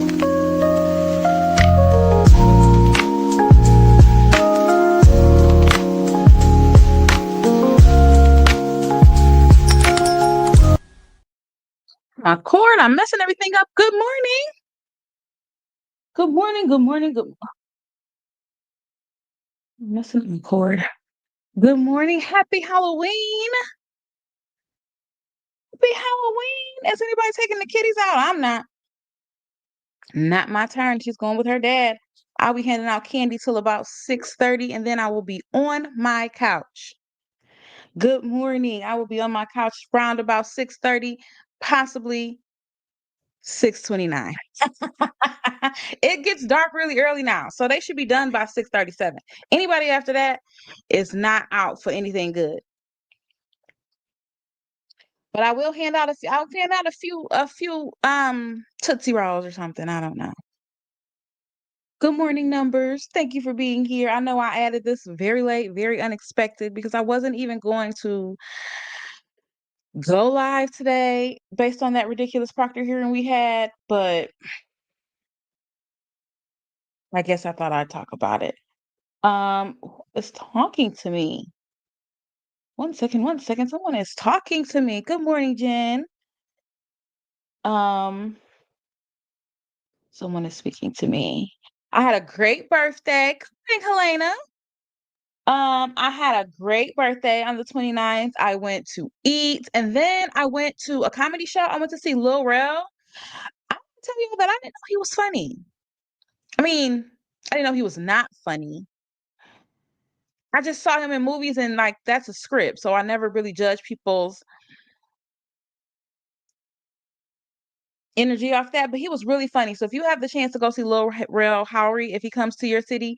My cord, I'm messing everything up. Good morning. Good morning. Good morning. I'm messing up my cord. Good morning. Happy Halloween. Happy Halloween. Is anybody taking the kitties out? I'm not. Not my turn. She's going with her dad. I'll be handing out candy till about 6:30, and then I will be on my couch. Good morning. I will be on my couch around about 6:30, possibly 6:29. It gets dark really early now, so they should be done by 6:37. Anybody after that is not out for anything good. But I will hand out a few. I'll hand out a few Tootsie Rolls or something. I don't know. Good morning, numbers. Thank you for being here. I know I added this very late, very unexpected, because I wasn't even going to go live today based on that ridiculous Proctor hearing we had, but I guess I thought I'd talk about it. Who is talking to me? One second, one second. Someone is talking to me. Good morning, Jen. Um, Someone is speaking to me. I had a great birthday. Good morning, Helena. I had a great birthday on the 29th. I went to eat, and then I went to a comedy show. I went to see Lil Rel. I can tell you that I didn't know he was funny. I mean, I didn't know he was not funny. I just saw him in movies and like that's a script. So I never really judge people's energy off that, but he was really funny. So if you have the chance to go see Lil Rel Howery, if he comes to your city,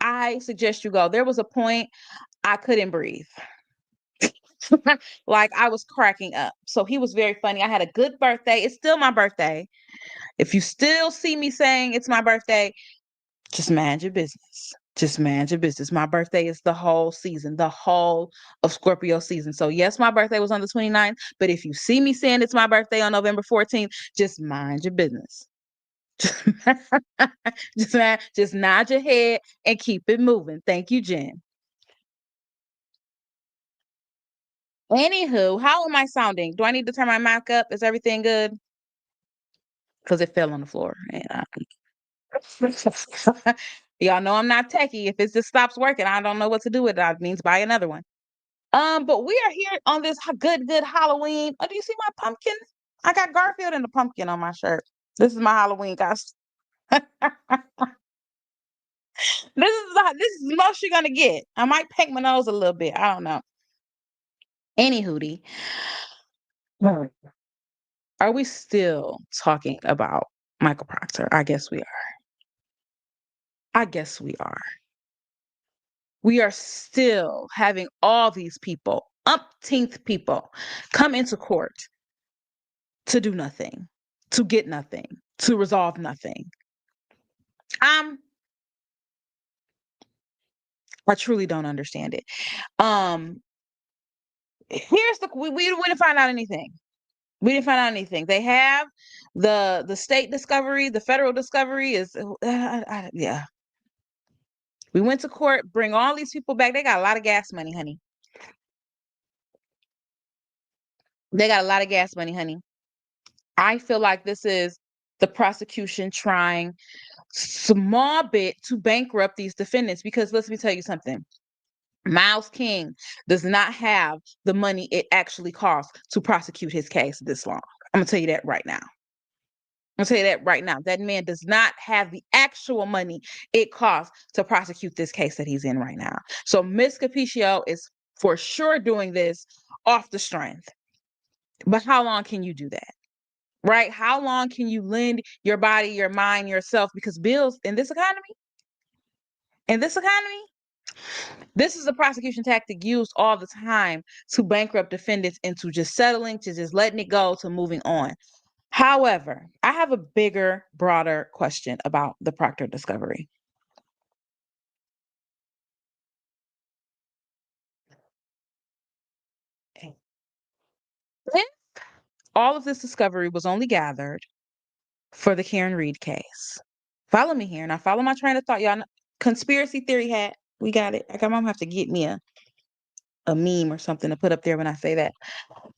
I suggest you go. There was a point I couldn't breathe. Like I was cracking up. So he was very funny. I had a good birthday. It's still my birthday. If you still see me saying it's my birthday, just mind your business. Just mind your business. My birthday is the whole season, the whole of Scorpio season. So, yes, my birthday was on the 29th, but if you see me saying it's my birthday on November 14th, just mind your business. Just nod your head and keep it moving. Thank you, Jen. Anywho, how am I sounding? Do I need to turn my mic up? Is everything good? Because it fell on the floor. Y'all know I'm not techie. If it just stops working, I don't know what to do with it. That means buy another one. But we are here on this good Halloween. Oh, do you see my pumpkin? I got Garfield and the pumpkin on my shirt. This is my Halloween costume. This is the most you're gonna get. I might paint my nose a little bit. I don't know. Any hootie. Are we still talking about Michael Proctor? I guess we are. I guess we are. We are still having all these people, umpteenth people, come into court to do nothing, to get nothing, to resolve nothing. Um, I truly don't understand it. Um, Here's we didn't find out anything. We didn't find out anything. They have the state discovery, the federal discovery is yeah. We went to court, bring all these people back. They got a lot of gas money, honey. They got a lot of gas money, honey. I feel like this is the prosecution trying small bit to bankrupt these defendants because let me tell you something. Miles King does not have the money it actually costs to prosecute his case this long. I'm gonna tell you that right now. I'm gonna tell you that right now. That man does not have the actual money it costs to prosecute this case that he's in right now. So Miss Capicio is for sure doing this off the strength. But how long can you do that? Right? How long can you lend your body, your mind, yourself? Because bills in this economy, this is a prosecution tactic used all the time to bankrupt defendants into just settling, to just letting it go, to moving on. However, I have a bigger, broader question about the Proctor discovery. If all of this discovery was only gathered for the Karen Reed case. Follow me here. Now follow my train of thought, y'all. Conspiracy theory hat. We got it. I'm gonna have to get me a meme or something to put up there when I say that.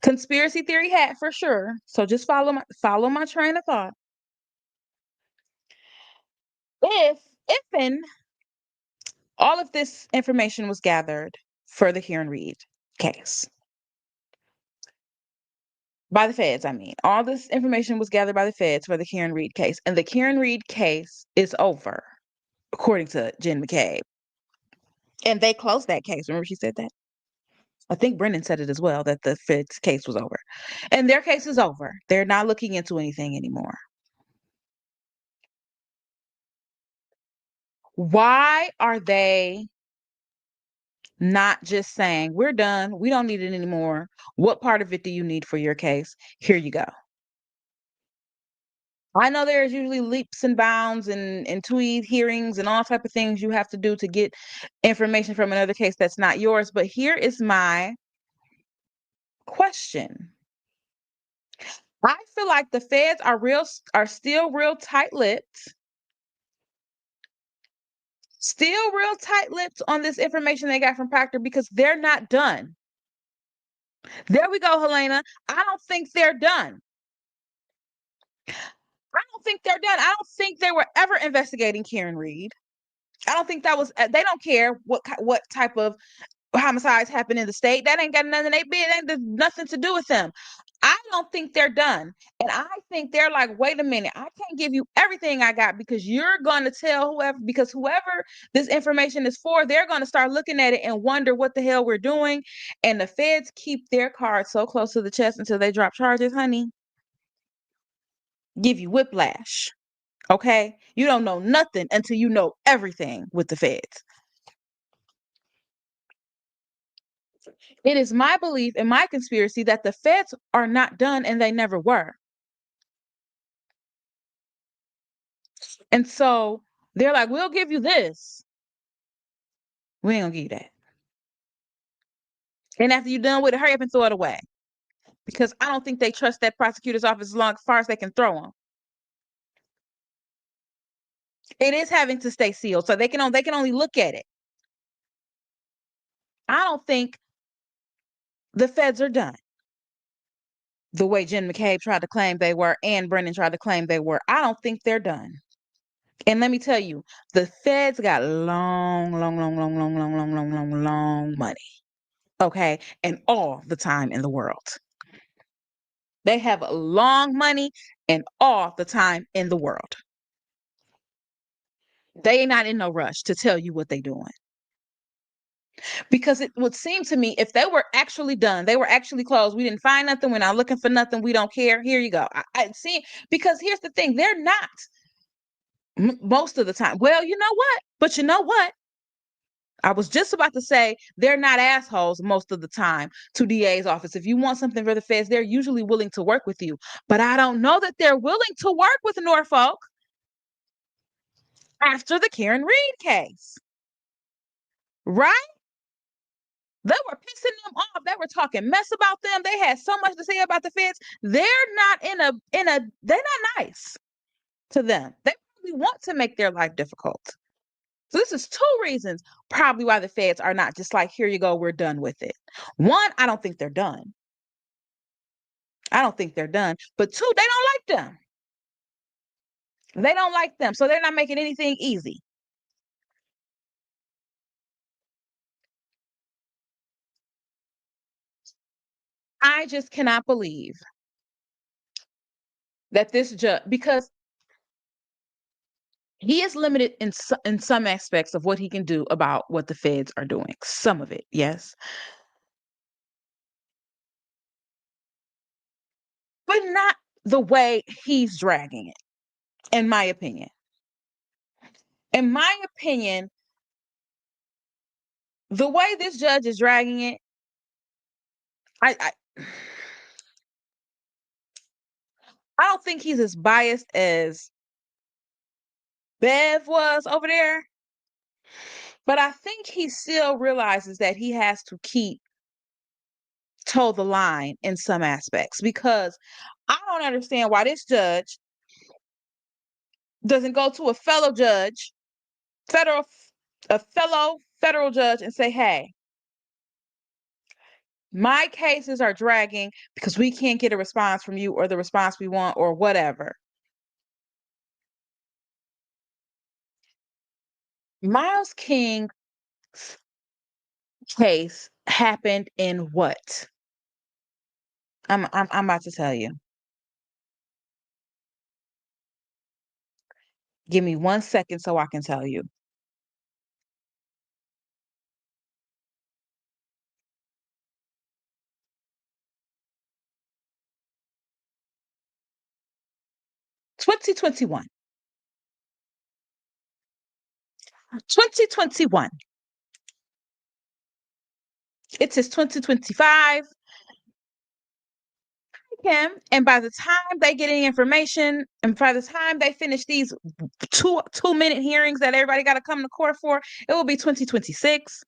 Conspiracy theory hat for sure. So just follow my train of thought. If and all of this information was gathered for the Karen Reed case. By the feds, I mean. All this information was gathered by the feds for the Karen Reed case. And the Karen Reed case is over, according to Jen McCabe. And they closed that case. Remember she said that? I think Brennan said it as well, that the feds case was over. And their case is over. They're not looking into anything anymore. Why are they not just saying, we're done, we don't need it anymore? What part of it do you need for your case? Here you go. I know there's usually leaps and bounds and tweed hearings and all type of things you have to do to get information from another case that's not yours. But here is my question. I feel like the feds are still real tight-lipped. Still real tight-lipped on this information they got from Proctor because they're not done. There we go, Helena. I don't think they're done. I don't think they're done. I don't think they were ever investigating Karen Reed. I don't think that was. They don't care what type of homicides happen in the state. That ain't got nothing. There's nothing to do with them. I don't think they're done. And I think they're like, wait a minute, I can't give you everything I got because you're going to tell whoever this information is for, they're going to start looking at it and wonder what the hell we're doing. And the feds keep their cards so close to the chest until they drop charges, honey. Give you whiplash. Okay? You don't know nothing until you know everything with the feds. It is my belief and my conspiracy that the feds are not done and they never were. And so they're like, we'll give you this. We ain't gonna give you that. And after you're done with it, hurry up and throw it away. Because I don't think they trust that prosecutor's office as far as they can throw them. It is having to stay sealed, so they can only look at it. I don't think the feds are done the way Jen McCabe tried to claim they were and Brennan tried to claim they were. I don't think they're done. And let me tell you, the feds got long money. Okay? And all the time in the world. They have long money and all the time in the world. They ain't not in no rush to tell you what they doing. Because it would seem to me if they were actually done, they were actually closed. We didn't find nothing. We're not looking for nothing. We don't care. Here you go. I see. Because here's the thing: they're not most of the time. Well, you know what? But you know what? I was just about to say they're not assholes most of the time to DA's office. If you want something for the feds, they're usually willing to work with you. But I don't know that they're willing to work with Norfolk after the Karen Reed case. Right? They were pissing them off. They were talking mess about them. They had so much to say about the feds. They're not they're not nice to them. They probably want to make their life difficult. So this is two reasons probably why the feds are not just like, here you go, we're done with it. One, I don't think they're done. I don't think they're done. But two, they don't like them. They don't like them. So they're not making anything easy. I just cannot believe that this judge, because he is limited in some aspects of what he can do about what the feds are doing. Some of it, yes, but not the way he's dragging it, in my opinion. In my opinion, the way this judge is dragging it, I I don't think he's as biased as Bev was over there, but I think he still realizes that he has to keep toe the line in some aspects because I don't understand why this judge doesn't go to a fellow judge, federal a fellow federal judge and say, "Hey, my cases are dragging because we can't get a response from you or the response we want or whatever." Miles King's case happened in what? I'm about to tell you. Give me 1 second so I can tell you. 2021. 2021. It is 2025. Him, and by the time they get any information, and by the time they finish these two-minute hearings that everybody got to come to court for, it will be 2026.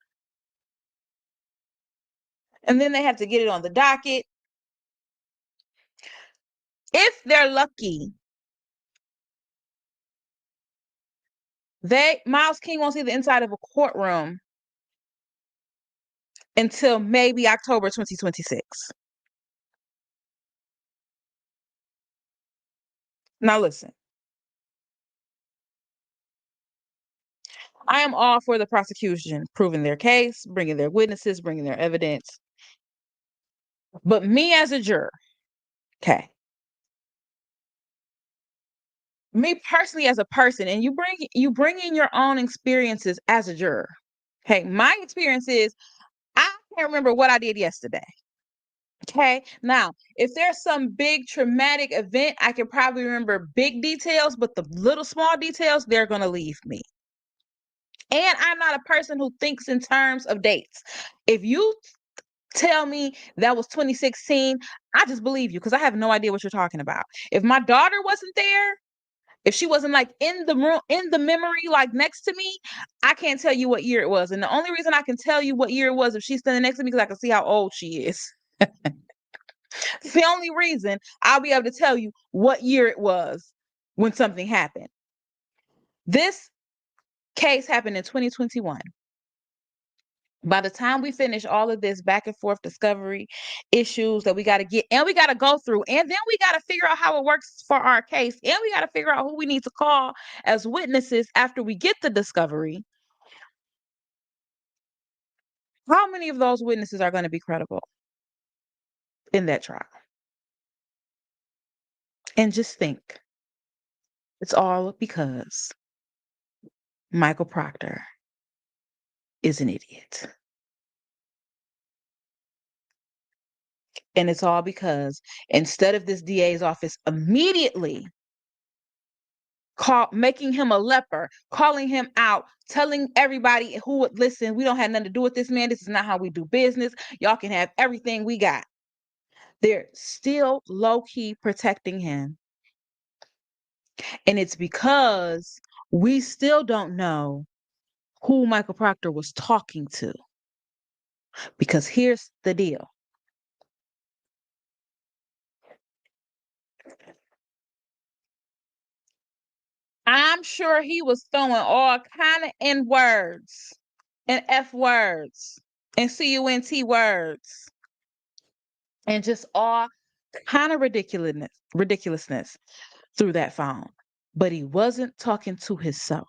And then they have to get it on the docket. If they're lucky, Miles King won't see the inside of a courtroom until maybe October 2026. Now listen, I am all for the prosecution proving their case, bringing their witnesses, bringing their evidence. But me as a juror, okay, me personally as a person, and you bring in your own experiences as a juror. Okay, my experience is I can't remember what I did yesterday. Okay, now if there's some big traumatic event, I can probably remember big details, but the little small details, they're gonna leave me. And I'm not a person who thinks in terms of dates. If you tell me that was 2016, I just believe you because I have no idea what you're talking about. If my daughter wasn't there, if she wasn't like in the room, in the memory, like next to me, I can't tell you what year it was. And the only reason I can tell you what year it was if she's standing next to me because I can see how old she is. It's the only reason I'll be able to tell you what year it was when something happened. This case happened in 2021. By the time we finish all of this back and forth discovery issues that we got to get and we got to go through, and then we got to figure out how it works for our case, and we got to figure out who we need to call as witnesses after we get the discovery, how many of those witnesses are going to be credible in that trial? And just think, it's all because Michael Proctor is an idiot. And it's all because instead of this DA's office immediately making him a leper, calling him out, telling everybody who would listen, we don't have nothing to do with this man. This is not how we do business. Y'all can have everything we got. They're still low-key protecting him. And it's because we still don't know who Michael Proctor was talking to. Because here's the deal. I'm sure he was throwing all kind of N words and F words and CUNT words and just all kind of ridiculousness through that phone. But he wasn't talking to himself.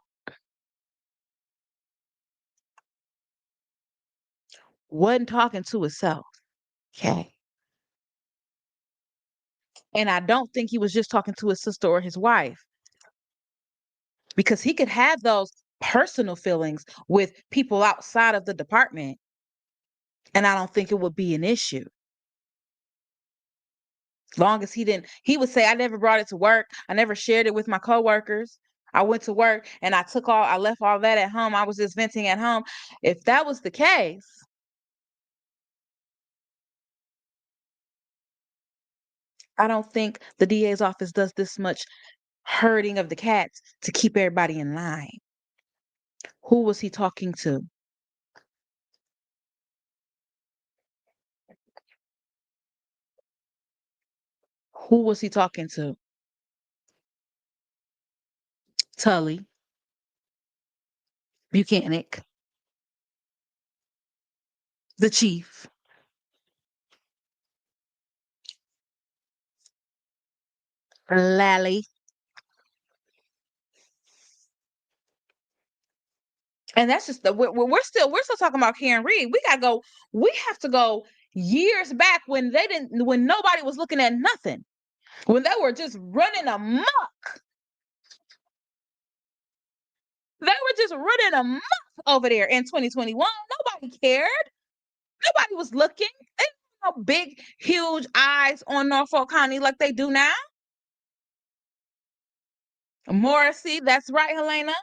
Wasn't talking to himself. Okay. And I don't think he was just talking to his sister or his wife because he could have those personal feelings with people outside of the department. And I don't think it would be an issue. As long as he would say, I never brought it to work. I never shared it with my coworkers. I went to work and I left all that at home. I was just venting at home. If that was the case, I don't think the DA's office does this much herding of the cats to keep everybody in line. Who was he talking to? Who was he talking to? Tully, Buchanan, the chief, Lally. And that's just we're still talking about Karen Reed. We have to go years back when nobody was looking at nothing. When they were just running amok. They were just running amok over there in 2021. Nobody cared. Nobody was looking. They didn't have no big, huge eyes on Norfolk County like they do now. Morrissey, that's right, Helena.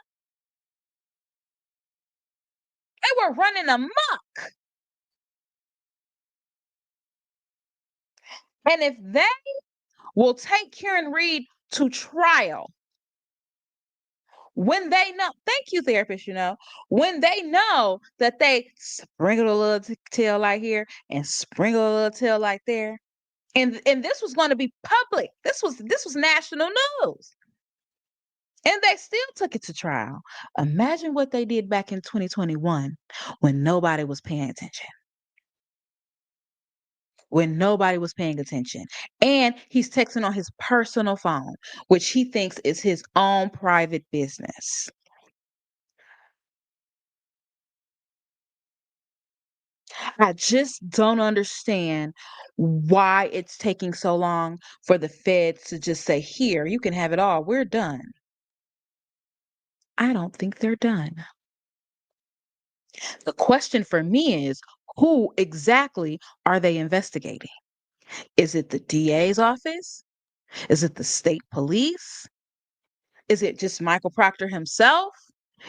They were running amok. And if they will take Karen Reed to trial, when they know, thank you, therapist, when they know that they sprinkle a little tail light here and sprinkle a little tail light there, and this was going to be public. This was national news. And they still took it to trial. Imagine what they did back in 2021 when nobody was paying attention. When nobody was paying attention. And he's texting on his personal phone, which he thinks is his own private business. I just don't understand why it's taking so long for the feds to just say, here, you can have it all. We're done. I don't think they're done. The question for me is, who exactly are they investigating? Is it the DA's office? Is it the state police? Is it just Michael Proctor himself?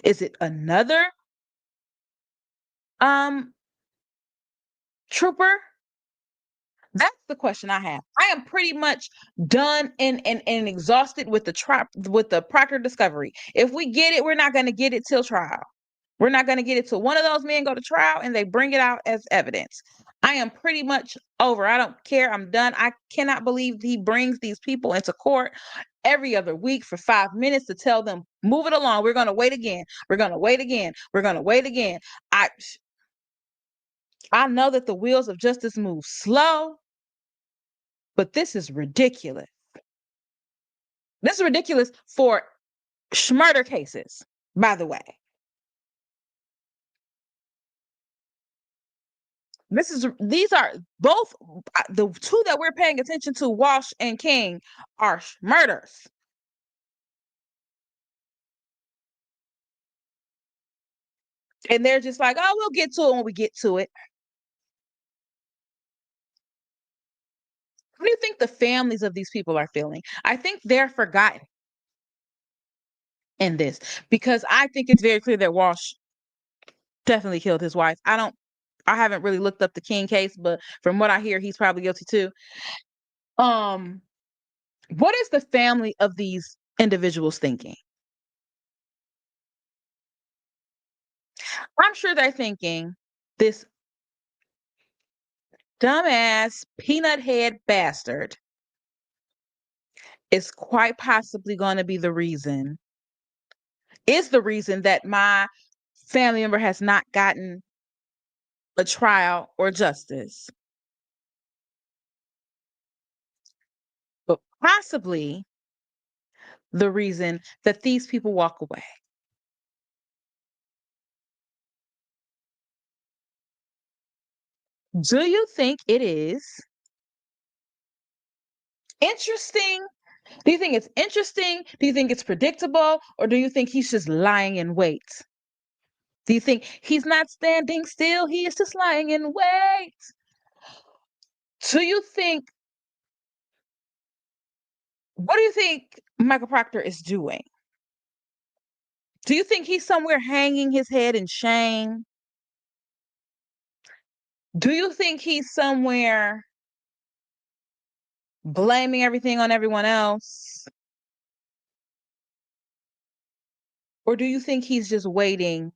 Is it another um trooper? That's the question I have. I am pretty much done and exhausted with the Proctor discovery. If we get it, we're not going to get it till trial. We're not going to get it till one of those men go to trial and they bring it out as evidence. I am pretty much over. I don't care. I'm done. I cannot believe he brings these people into court every other week for 5 minutes to tell them, move it along. We're going to wait again. We're going to wait again. We're going to wait again. I know that the wheels of justice move slow, but this is ridiculous. This is ridiculous for murder cases, by the way. These are both the two that we're paying attention to, Walsh and King, are murders. And they're just like, oh, we'll get to it when we get to it. What do you think the families of these people are feeling? I think they're forgotten in this because I think it's very clear that Walsh definitely killed his wife. I haven't really looked up the King case, but from what I hear, he's probably guilty too. Um, what is the family of these individuals thinking? I'm sure they're thinking this dumbass peanut head bastard is quite possibly going to be the reason that my family member has not gotten a trial or justice, but possibly the reason that these people walk away. Do you think it is interesting? Do you think it's interesting? Do you think it's predictable? Or do you think he's just lying in wait? Do you think he's not standing still? He is just lying in wait. Do you think, what do you think Michael Proctor is doing? Do you think he's somewhere hanging his head in shame? Do you think he's somewhere blaming everything on everyone else? Or do you think he's just waiting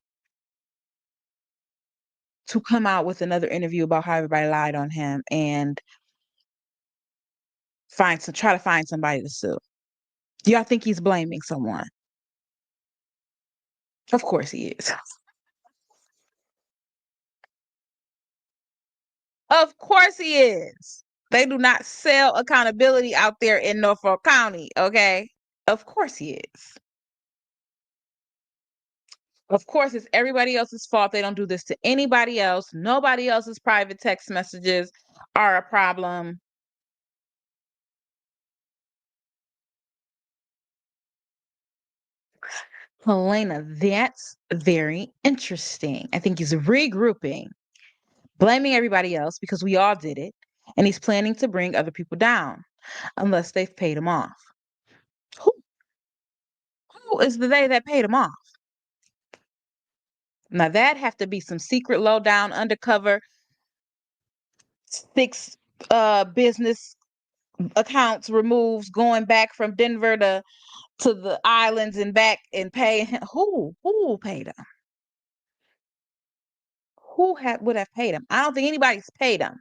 to come out with another interview about how everybody lied on him and try to find somebody to sue? Do y'all think he's blaming someone? Of course he is. Of course he is. They do not sell accountability out there in Norfolk County, okay? Of course he is. Of course, it's everybody else's fault. They don't do this to anybody else. Nobody else's private text messages are a problem. Helena, that's very interesting. I think he's regrouping, blaming everybody else because we all did it, and he's planning to bring other people down unless they've paid him off. Who, who is the they that paid him off? Now that have to be some secret, low down, undercover, six business accounts removes going back from Denver to the islands and back and paying him. Who paid him? Who would have paid him? I don't think anybody's paid him.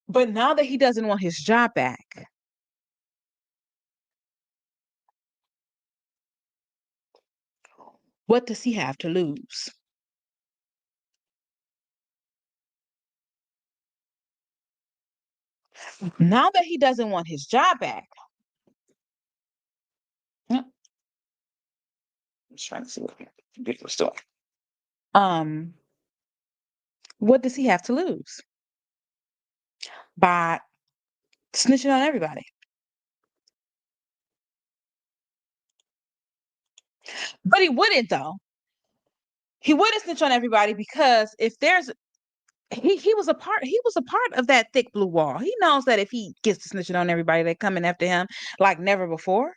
But now that he doesn't want his job back, what does he have to lose? Now that he doesn't want his job back, I'm just trying to see what people's doing. Um, what does he have to lose by snitching on everybody? But he wouldn't though. He wouldn't snitch on everybody because if there's he was a part of that thick blue wall. He knows that if he gets to snitching on everybody, they coming after him like never before.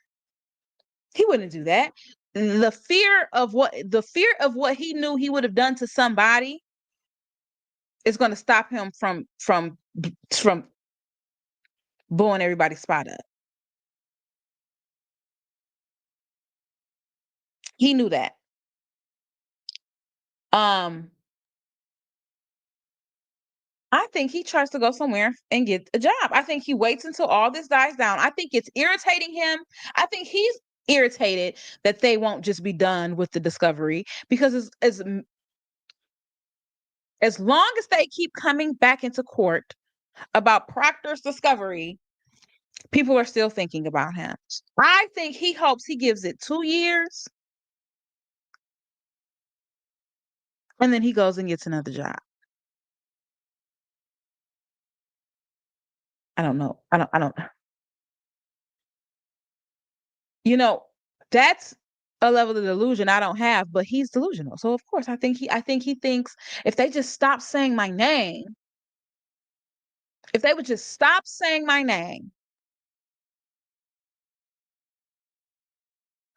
He wouldn't do that. The fear of what he knew he would have done to somebody is going to stop him from blowing everybody's spot up. He knew that. Um, I think he tries to go somewhere and get a job. I think he waits until all this dies down. I think it's irritating him. I think he's irritated that they won't just be done with the discovery because as long as they keep coming back into court about Proctor's discovery, people are still thinking about him. I think he hopes he gives it 2 years and then he goes and gets another job. I don't know. I don't you know, that's a level of delusion I don't have, but he's delusional. So of course I think he thinks if they just stop saying my name, if they would just stop saying my name,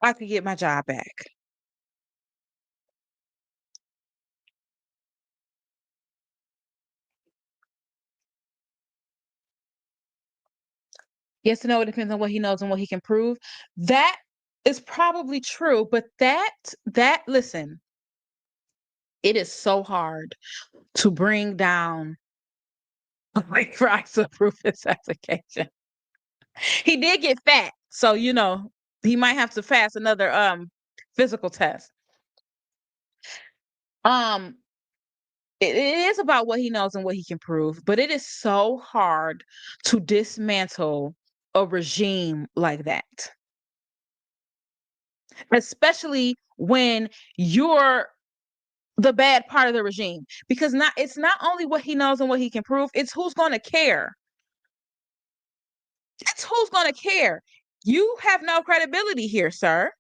I could get my job back. Yes, no, it depends on what he knows and what he can prove. That is probably true, but that listen, it is so hard to bring down like rise of proof his application. He did get fat, so he might have to pass another physical test. Um, it is about what he knows and what he can prove, but it is so hard to dismantle a regime like that, especially when you're the bad part of the regime. Because it's not only what he knows and what he can prove, it's who's going to care. It's who's going to care. You have no credibility here, sir.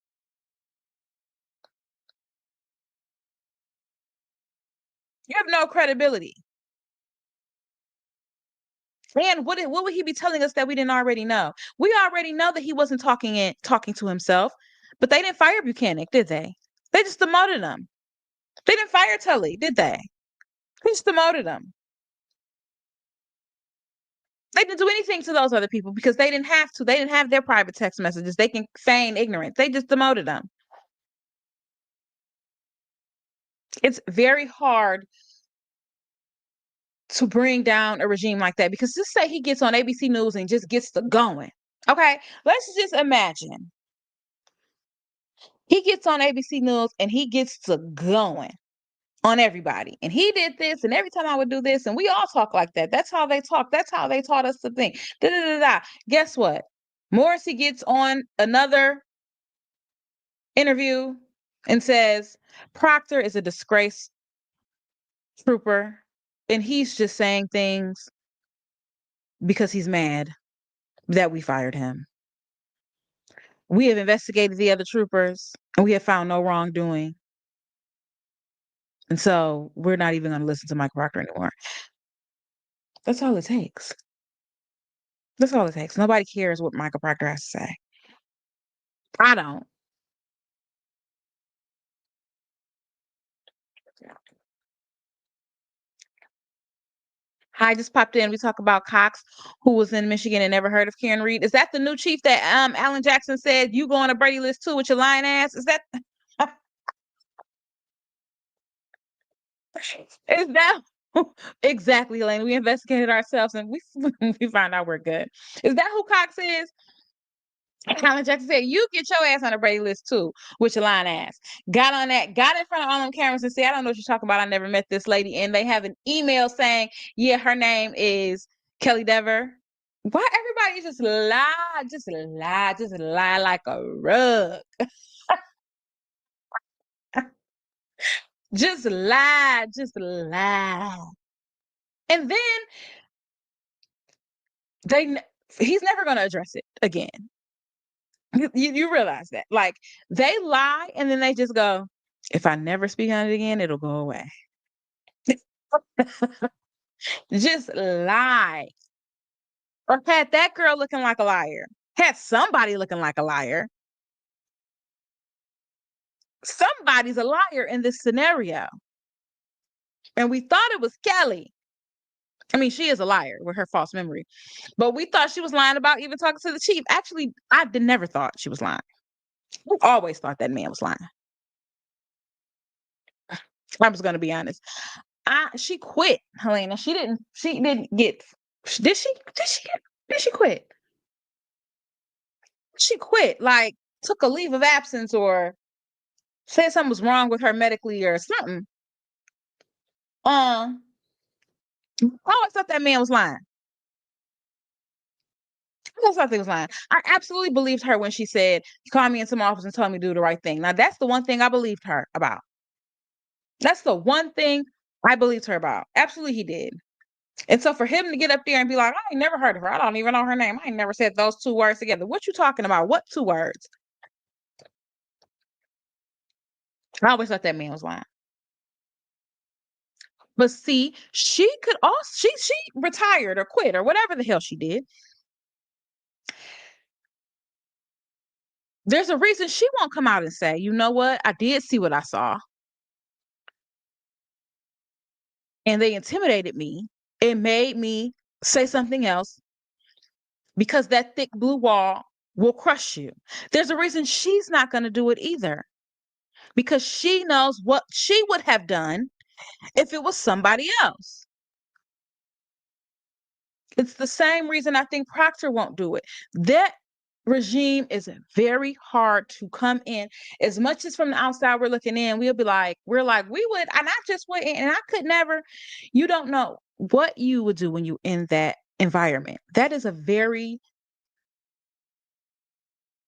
You have no credibility. And what would he be telling us that we didn't already know? We already know that he wasn't talking to himself, but they didn't fire Buchanan, did they? They just demoted him. They didn't fire Tully, did they? They just demoted him. They didn't do anything to those other people because they didn't have to. They didn't have their private text messages. They can feign ignorance. They just demoted them. It's very hard to bring down a regime like that because just say he gets on ABC News and just gets to going. Okay, let's just imagine. He gets on ABC News and he gets to going on everybody. And he did this, and every time I would do this, and we all talk like that. That's how they talk. That's how they taught us to think. Da da da da. Guess what? Morrissey gets on another interview and says Proctor is a disgrace trooper, and he's just saying things because he's mad that we fired him. We have investigated the other troopers, and we have found no wrongdoing. And so we're not even going to listen to Mike Proctor anymore. That's all it takes. That's all it takes. Nobody cares what Michael Proctor has to say. I don't. Hi, just popped in. We talk about Cox, who was in Michigan and never heard of Karen Reed. Is that the new chief that Alan Jackson said you go on a Brady list too with your lying ass? Is that is that exactly, Elaine? We investigated ourselves and we we find out we're good. Is that who Cox is? Alan Jackson said, you get your ass on the Brady list too, with your lying ass. Got on that, got in front of all them cameras and said, I don't know what you're talking about. I never met this lady. And they have an email saying, yeah, her name is Kelly Dever. Why everybody just lie like a rug. Just lie, just lie. And then they he's never gonna address it again. You realize that. Like they lie and then they just go, if I never speak on it again, it'll go away. Just lie. Or had that girl looking like a liar. Had somebody looking like a liar. Somebody's a liar in this scenario. And we thought it was Kelly. I mean, she is a liar with her false memory. But we thought she was lying about even talking to the chief. Actually, never thought she was lying. We always thought that man was lying. I was gonna be honest. She quit, Helena. She didn't get did she quit? She quit, like took a leave of absence or said something was wrong with her medically or something. I always thought that man was lying. I always thought he was lying. I absolutely believed her when she said, "You called me into my office and told me to do the right thing." Now that's the one thing I believed her about. That's the one thing I believed her about. Absolutely, he did. And so for him to get up there and be like, "I ain't never heard of her. I don't even know her name. I ain't never said those two words together." What you talking about? What two words? I always thought that man was lying. But see, she could also she retired or quit or whatever the hell she did. There's a reason she won't come out and say, you know what? I did see what I saw. And they intimidated me. It made me say something else because that thick blue wall will crush you. There's a reason she's not going to do it either because she knows what she would have done if it was somebody else. It's the same reason I think Proctor won't do it. That regime is very hard to come in. As much as from the outside we're looking in, we're like, we would, and I just went in and I could never, you don't know what you would do when you in that environment. That is a very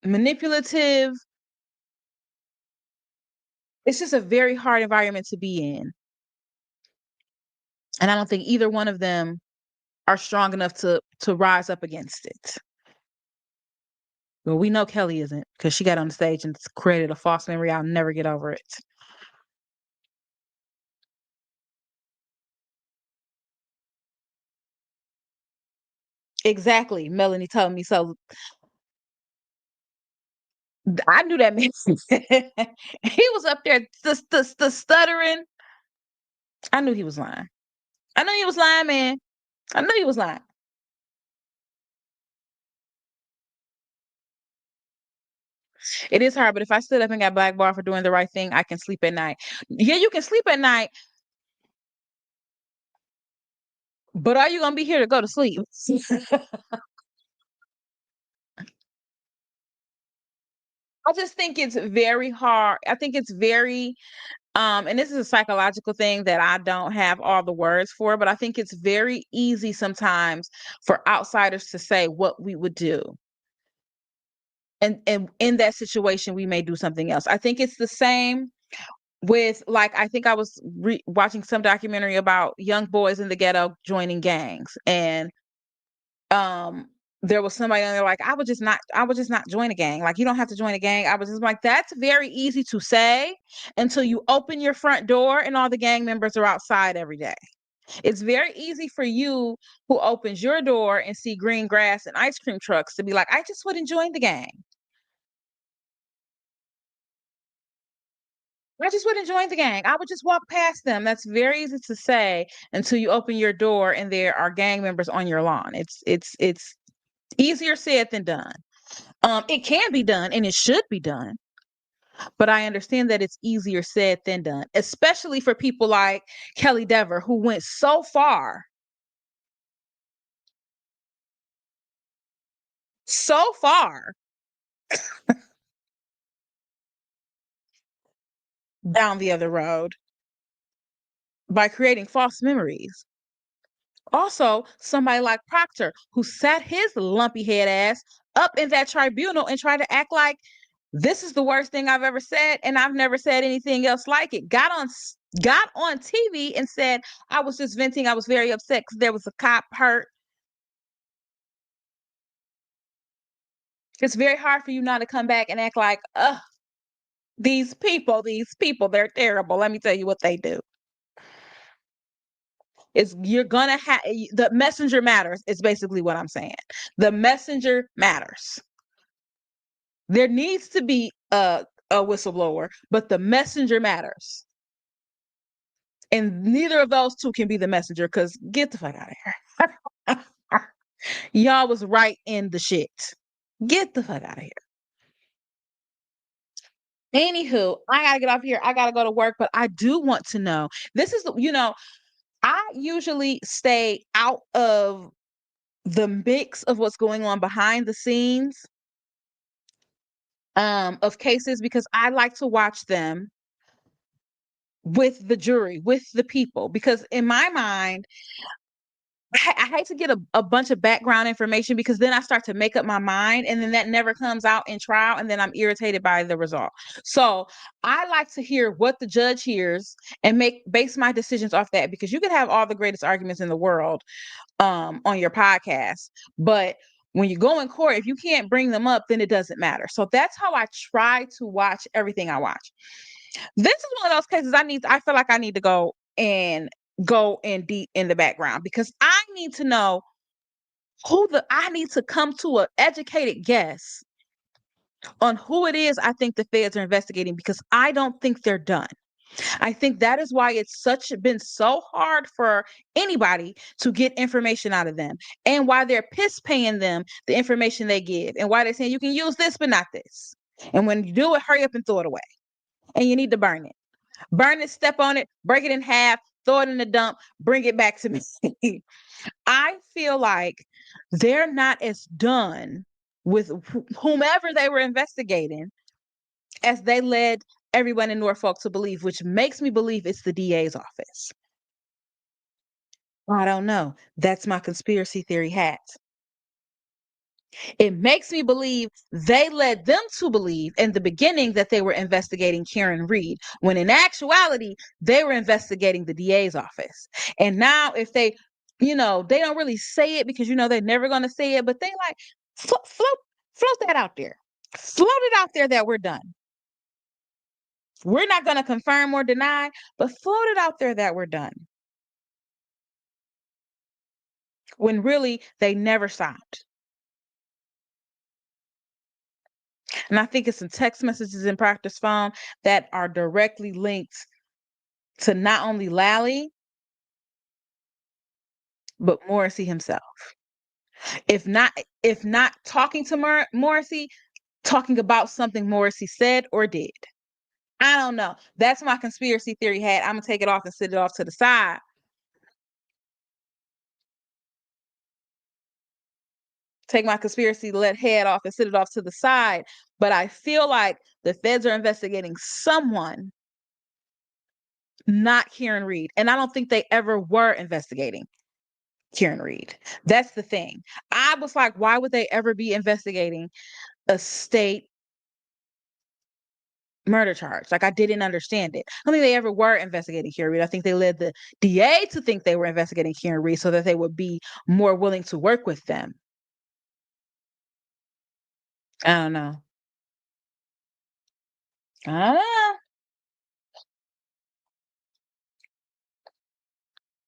manipulative, it's just a very hard environment to be in. And I don't think either one of them are strong enough to rise up against it. Well, we know Kelly isn't because she got on the stage and created a false memory. I'll never get over it. Exactly. Melanie told me so. I knew that man. He was up there the stuttering. I knew he was lying. I knew he was lying, man. I knew he was lying. It is hard, but if I stood up and got blackballed for doing the right thing, I can sleep at night. Yeah, you can sleep at night, but are you gonna be here to go to sleep? I just think it's very hard. I think it's very and this is a psychological thing that I don't have all the words for, but I think it's very easy sometimes for outsiders to say what we would do. And in that situation, we may do something else. I think it's the same with, like, I think I was watching some documentary about young boys in the ghetto joining gangs, and um there was somebody on there like, I would just not join a gang. Like, you don't have to join a gang. I was just like, that's very easy to say until you open your front door and all the gang members are outside every day. It's very easy for you who opens your door and see green grass and ice cream trucks to be like, I just wouldn't join the gang. I just wouldn't join the gang. I would just walk past them. That's very easy to say until you open your door and there are gang members on your lawn. It's easier said than done. It can be done and it should be done, but I understand that it's easier said than done, especially for people like Kelly Dever, who went so far down the other road by creating false memories. Also, somebody like Proctor, who sat his lumpy head ass up in that tribunal and tried to act like this is the worst thing I've ever said, and I've never said anything else like it. Got on TV and said, I was just venting. I was very upset because there was a cop hurt. It's very hard for you now to come back and act like, these people, they're terrible. Let me tell you what they do. Is you're gonna have the messenger matters, is basically what I'm saying. The messenger matters. There needs to be a whistleblower, but the messenger matters. And neither of those two can be the messenger, because get the fuck out of here. Y'all was right in the shit. Get the fuck out of here. Anywho, I gotta get off here. I gotta go to work, but I do want to know. This is, I usually stay out of the mix of what's going on behind the scenes of cases, because I like to watch them with the jury, with the people, because in my mind, I hate to get a bunch of background information, because then I start to make up my mind and then that never comes out in trial and then I'm irritated by the result. So I like to hear what the judge hears and base my decisions off that, because you could have all the greatest arguments in the world on your podcast, but when you go in court, if you can't bring them up, then it doesn't matter. So that's how I try to watch everything I watch. This is one of those cases I feel like I need to go in deep in the background, because I need to know I need to come to an educated guess on who it is I think the feds are investigating, because I don't think they're done. I think that is why it's been so hard for anybody to get information out of them, and why they're piss paying them the information they give, and why they're saying you can use this but not this. And when you do it, hurry up and throw it away. And you need to burn it. Burn it, step on it, break it in half, throw it in the dump, bring it back to me. I feel like they're not as done with whomever they were investigating as they led everyone in Norfolk to believe, which makes me believe it's the DA's office. I don't know. That's my conspiracy theory hat. It makes me believe they led them to believe in the beginning that they were investigating Karen Reed, when in actuality, they were investigating the DA's office. And now, if they don't really say it, because they're never going to say it, but they like float that out there. Float it out there that we're done. We're not going to confirm or deny, but float it out there that we're done. When really they never stopped. And I think it's some text messages in Proctor's phone that are directly linked to not only Lally, but Morrissey himself. If not, talking to Morrissey, talking about something Morrissey said or did. I don't know. That's my conspiracy theory hat. I'm gonna take it off and sit it off to the side. take my conspiracy head off and sit it off to the side. But I feel like the feds are investigating someone, not Karen Reed. And I don't think they ever were investigating Karen Reed. That's the thing. I was like, why would they ever be investigating a state murder charge? Like, I didn't understand it. I don't think they ever were investigating Karen Reed. I think they led the DA to think they were investigating Karen Reed so that they would be more willing to work with them. I don't know. I don't know.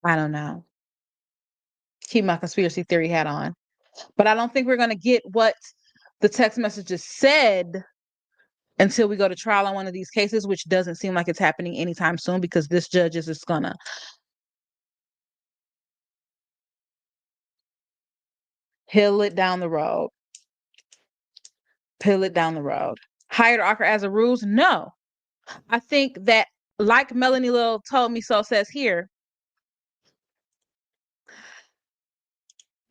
I don't know. Keep my conspiracy theory hat on. But I don't think we're going to get what the text messages said until we go to trial on one of these cases, which doesn't seem like it's happening anytime soon because this judge is just gonna hill it down the road. Pill it down the road. Hired Archer as a ruse? No. I think that, like Melanie Little told me so says here,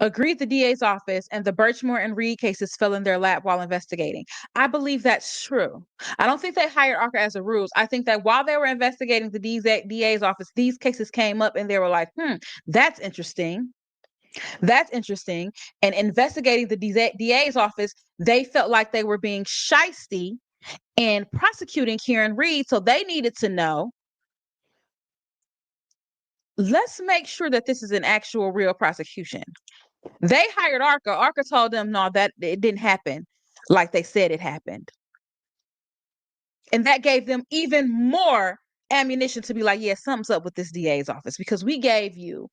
agreed the DA's office and the Birchmore and Reed cases fell in their lap while investigating. I believe that's true. I don't think they hired Archer as a ruse. I think that while they were investigating the DA's office, these cases came up and they were like, that's interesting. That's interesting. And investigating the DA's office, they felt like they were being shisty and prosecuting Karen Reed. So they needed to know, let's make sure that this is an actual real prosecution. They hired Arca. Arca told them, no, that it didn't happen like they said it happened. And that gave them even more ammunition to be like, yeah, something's up with this DA's office because we gave you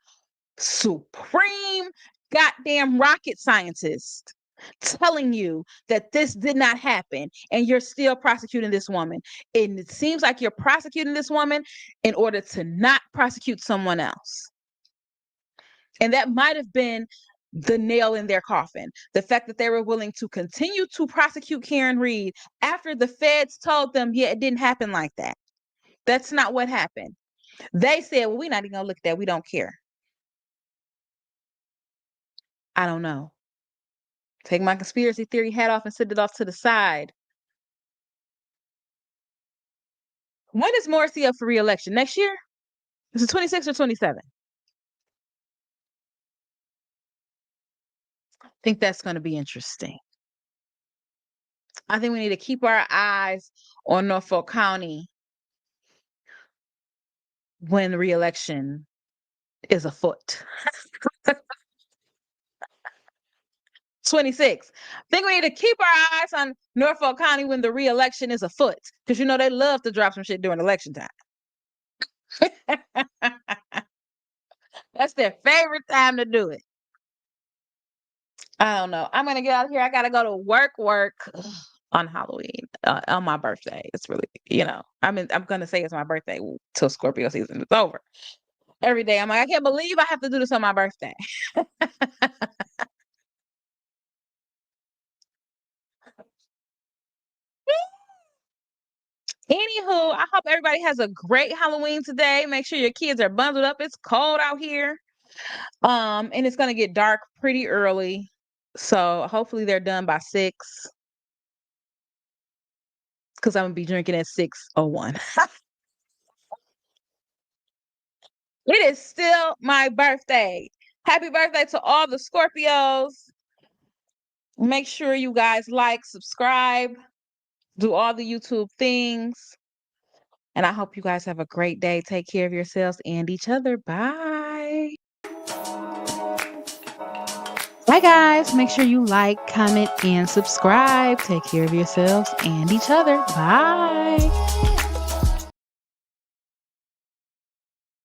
supreme goddamn rocket scientist telling you that this did not happen and you're still prosecuting this woman. And it seems like you're prosecuting this woman in order to not prosecute someone else. And that might have been the nail in their coffin. The fact that they were willing to continue to prosecute Karen Reed after the feds told them, yeah, it didn't happen like that. That's not what happened. They said, well, we're not even gonna look at that. We don't care. I don't know. Take my conspiracy theory hat off and sit it off to the side. When is Morrissey up for re-election? Next year? Is it 26 or 27? I think that's going to be interesting. I think we need to keep our eyes on Norfolk County when the re-election is afoot. 26. I think we need to keep our eyes on Norfolk County when the re-election is afoot. Because you know they love to drop some shit during election time. That's their favorite time to do it. I don't know. I'm gonna get out of here. I gotta go to work on Halloween on my birthday. It's really, I'm gonna say it's my birthday till Scorpio season is over. Every day I'm like, I can't believe I have to do this on my birthday. Anywho, I hope everybody has a great Halloween today. Make sure your kids are bundled up. It's cold out here. And it's gonna get dark pretty early. So hopefully they're done by 6. Because I'm gonna be drinking at 6:01. It is still my birthday. Happy birthday to all the Scorpios. Make sure you guys like, subscribe, do all the YouTube things. And I hope you guys have a great day. Take care of yourselves and each other. Bye. Bye, guys. Make sure you like, comment, and subscribe. Take care of yourselves and each other. Bye.